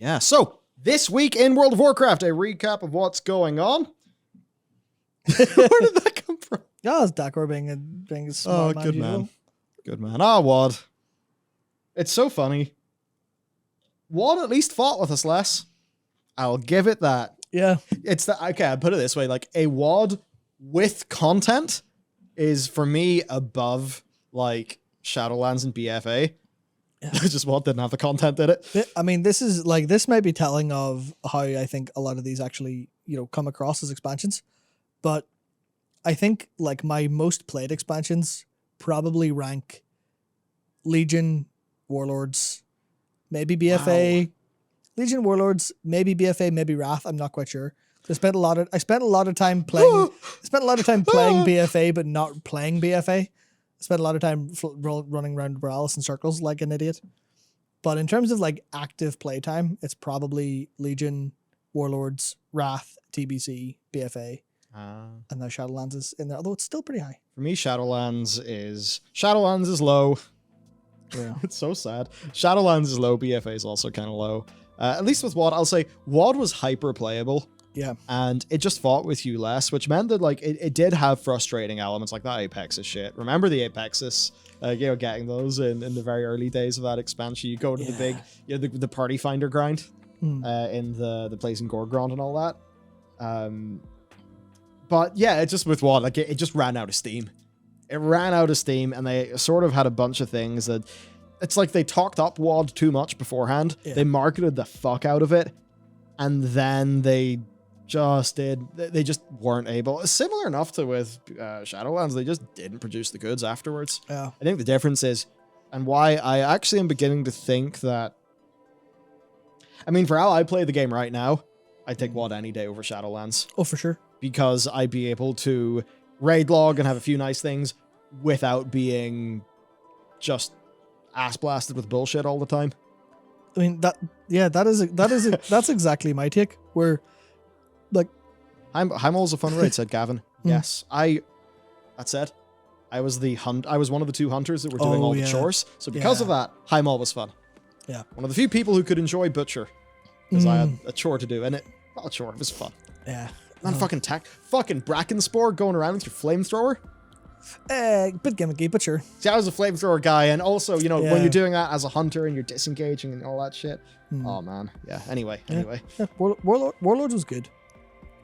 Yeah, so this week in World of Warcraft, a recap of what's going on. Where did that come from? Yeah, it's Dakor being a smart man. Good usual. man. Good man. Wad. It's so funny. Wad at least fought with us less. I'll give it that. Yeah. It's the okay, I put it this way, like a WoD with content is for me above like Shadowlands and BFA. Yeah. Just WoD didn't have the content in it. I mean, this might be telling of how I think a lot of these actually, come across as expansions. But I think like my most played expansions probably rank Legion, Warlords, maybe BFA. Wow. Legion, Warlords, maybe BFA, maybe Wrath. I'm not quite sure. I spent a lot of time playing. Playing BFA, but not playing BFA. I spent a lot of time running around Borealis in circles like an idiot. But in terms of like active playtime, it's probably Legion, Warlords, Wrath, TBC, BFA, and now Shadowlands is in there. Although it's still pretty high. For me, Shadowlands is low. Yeah, it's so sad. Shadowlands is low. BFA is also kind of low. At least with WoD, I'll say WoD was hyper playable. Yeah. And it just fought with you less, which meant that like it did have frustrating elements like that Apexis shit. Remember the Apexis, getting those in the very early days of that expansion. You go to the big, the party finder grind in the place in Gorgrond and all that. But yeah, it just with WoD, like it just ran out of steam. It ran out of steam, and they sort of had a bunch of things that it's like they talked up WoD too much beforehand. Yeah. They marketed the fuck out of it, and then they just weren't able. Similar enough to with Shadowlands, they just didn't produce the goods afterwards. Yeah. I think the difference is, and why I actually am beginning to think that, I mean, for how I play the game right now, I'd take WoD any day over Shadowlands. Oh, for sure. Because I'd be able to raid log and have a few nice things without being just ass blasted with bullshit all the time. I mean, that's exactly my take. Where, like, Heimal's a fun raid, said Gavin. Yes, that's it. I was one of the 2 hunters that were doing all the chores. So because of that, Heimal was fun. Yeah, one of the few people who could enjoy Butcher because I had a chore to do, and it was fun. Yeah, man, fucking Bracken Spore going around with your flamethrower. Bit gimmicky, but sure. See, I was a flamethrower guy, and also, when you're doing that as a hunter and you're disengaging and all that shit. Oh man, yeah. Anyway. Yeah. Warlords was good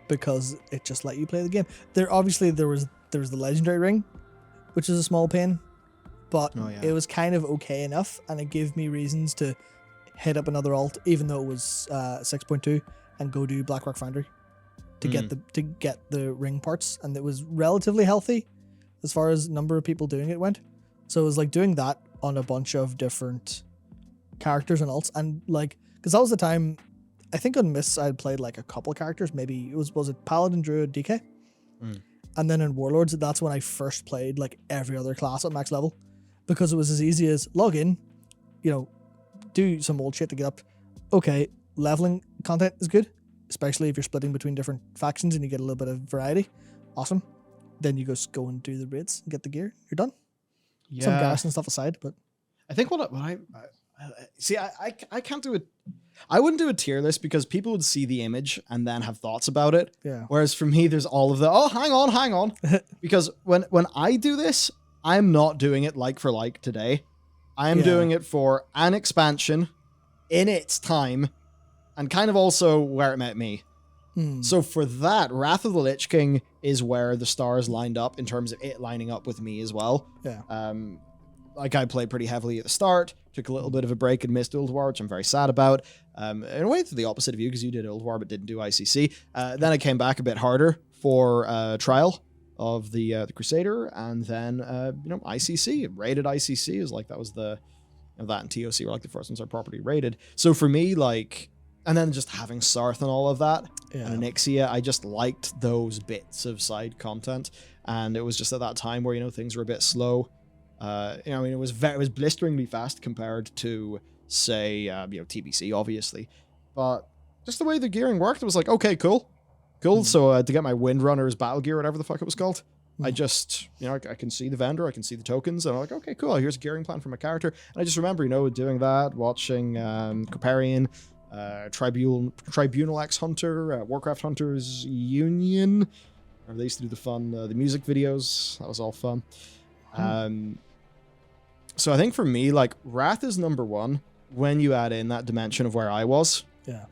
because it just let you play the game. There was the legendary ring, which is a small pain, but it was kind of okay enough, and it gave me reasons to hit up another alt, even though it was 6.2, and go do Blackrock Foundry to get the ring parts, and it was relatively healthy as far as number of people doing it went. So it was like doing that on a bunch of different characters and alts, and like, because that was the time, I think on Mists I'd played like a couple characters, maybe was it Paladin, Druid, DK? And then in Warlords, that's when I first played like every other class at max level, because it was as easy as log in, do some old shit to get up. Okay, leveling content is good, especially if you're splitting between different factions and you get a little bit of variety. Awesome. Then you just go and do the raids and get the gear. You're done. Yeah. Some gas and stuff aside, but I think what I see, I can't do it. I wouldn't do a tier list because people would see the image and then have thoughts about it. Yeah. Whereas for me, there's all of the hang on, because when I do this, I'm not doing it like for like today. I am doing it for an expansion in its time, and kind of also where it met me. So for that, Wrath of the Lich King is where the stars lined up in terms of it lining up with me as well. Yeah. Like I played pretty heavily at the start, took a little bit of a break and missed Ulduar, which I'm very sad about. In a way, it's the opposite of you, because you did Ulduar but didn't do ICC. Then I came back a bit harder for Trial of the Crusader, and then ICC, rated ICC is like, that was that and TOC were like the first ones I properly rated. So for me, like, and then just having Sarth and all of that, and Onyxia, I just liked those bits of side content. And it was just at that time where, things were a bit slow. It was blisteringly fast compared to, say, TBC, obviously. But just the way the gearing worked, it was like, okay, cool. So to get my Windrunner's battle gear, whatever the fuck it was called, I just, I can see the vendor, I can see the tokens, and I'm like, okay, cool, here's a gearing plan for my character. And I just remember, doing that, watching Kripparrian, Tribunal X Hunter, Warcraft Hunters Union. They used to do the music videos. That was all fun. So I think for me, like, Wrath is number one when you add in that dimension of where I was. Yeah.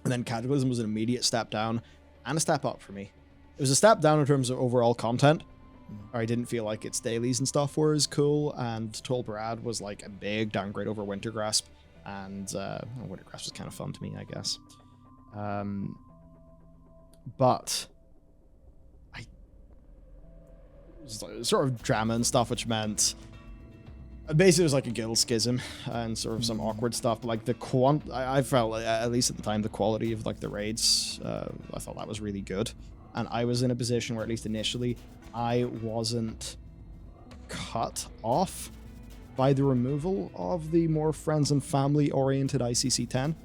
And then Cataclysm was an immediate step down and a step up for me. It was a step down in terms of overall content. I didn't feel like its dailies and stuff were as cool, and Tol Barad was like a big downgrade over Wintergrasp, and Wintergrasp was kind of fun to me, I guess. But it was like sort of drama and stuff, which meant basically it was like a guild schism and sort of some awkward stuff. But like I felt, at least at the time, the quality of like the raids, I thought that was really good. And I was in a position where, at least initially, I wasn't cut off by the removal of the more friends and family oriented ICC 10.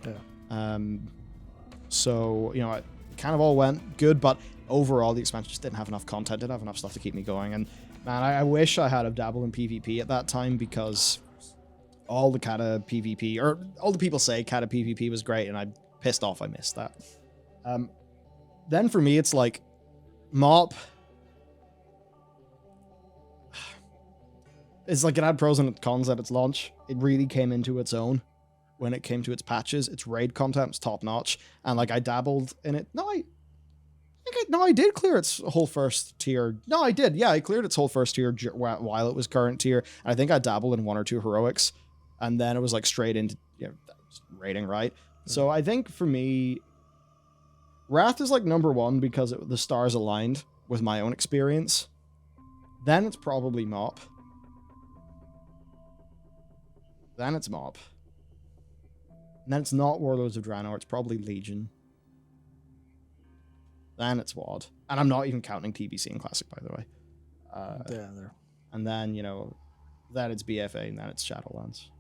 Yeah. So, you know, it kind of all went good, but overall the expansion just didn't have enough content, didn't have enough stuff to keep me going. And man, I wish I had a dabble in PvP at that time, because all the Kata PvP, or all the people say Kata PvP was great, and I'm pissed off I missed that. Then for me, it's like MoP. It's like it had pros and cons at its launch. It really came into its own when it came to its patches. Its raid content was top notch, and like I dabbled in it. I did clear its whole first tier. No, I did. Yeah, I cleared its whole first tier while it was current tier. And I think I dabbled in one or two heroics, and then it was like straight into raiding, right? Mm-hmm. So I think for me, Wrath is like number one because the stars aligned with my own experience. Then it's probably MoP. Then it's MoP. And then it's not Warlords of Draenor, it's probably Legion. Then it's WoD. And I'm not even counting TBC and Classic, by the way. Yeah, there. And then, then it's BFA, and then it's Shadowlands.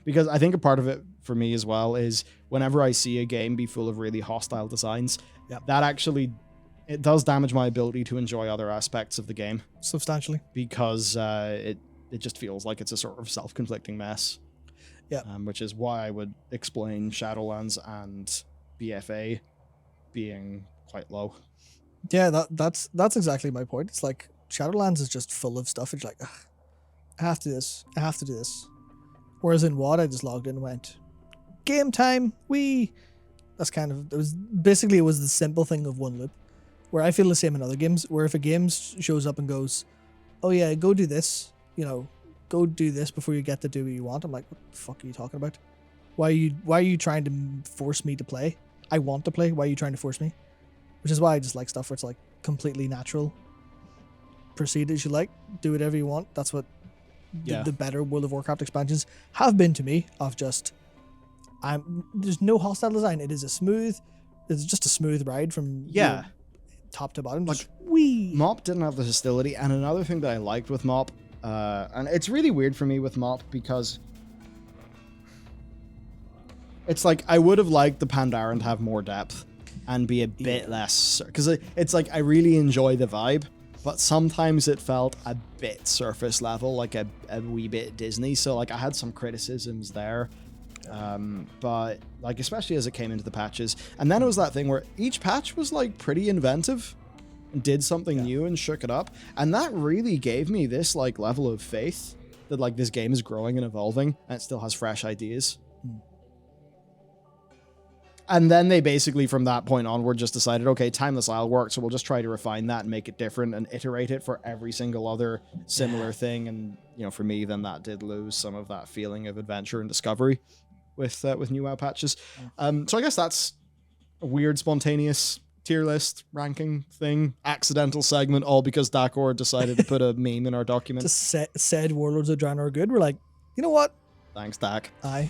Because I think a part of it for me as well is whenever I see a game be full of really hostile designs, that actually, it does damage my ability to enjoy other aspects of the game. Substantially. Because it just feels like it's a sort of self-conflicting mess. Yeah. Which is why I would explain Shadowlands and BFA being quite low. Yeah, that's exactly my point. It's like Shadowlands is just full of stuff. It's like, ugh, I have to do this. I have to do this. Whereas in WoD, I just logged in and went, game time, That's kind of, it was the simple thing of one loop. Where I feel the same in other games, where if a game shows up and goes, oh yeah, go do this, go do this before you get to do what you want. I'm like, what the fuck are you talking about? Why are you trying to force me to play? I want to play. Why are you trying to force me? Which is why I just like stuff where it's like completely natural. Proceed as you like. Do whatever you want. That's what the better World of Warcraft expansions have been to me. Of just, there's no hostile design. It's just a smooth ride from top to bottom. Like MoP didn't have the hostility, and another thing that I liked with MoP, and it's really weird for me with MoP because it's like I would have liked the Pandaren to have more depth and be a bit less, because it's like I really enjoy the vibe, but sometimes it felt a bit surface level, like a wee bit Disney. So like I had some criticisms there, but like especially as it came into the patches, and then it was that thing where each patch was like pretty inventive and did something new and shook it up, and that really gave me this like level of faith that like this game is growing and evolving and it still has fresh ideas. And then they basically, from that point onward, just decided, okay, Timeless Isle worked, so we'll just try to refine that and make it different and iterate it for every single other similar thing. And, for me, then that did lose some of that feeling of adventure and discovery with new WoW patches. So I guess that's a weird, spontaneous tier list ranking thing, accidental segment, all because Dakor decided to put a meme in our document. Just said Warlords of Draenor are good. We're like, you know what? Thanks, Dak. Aye.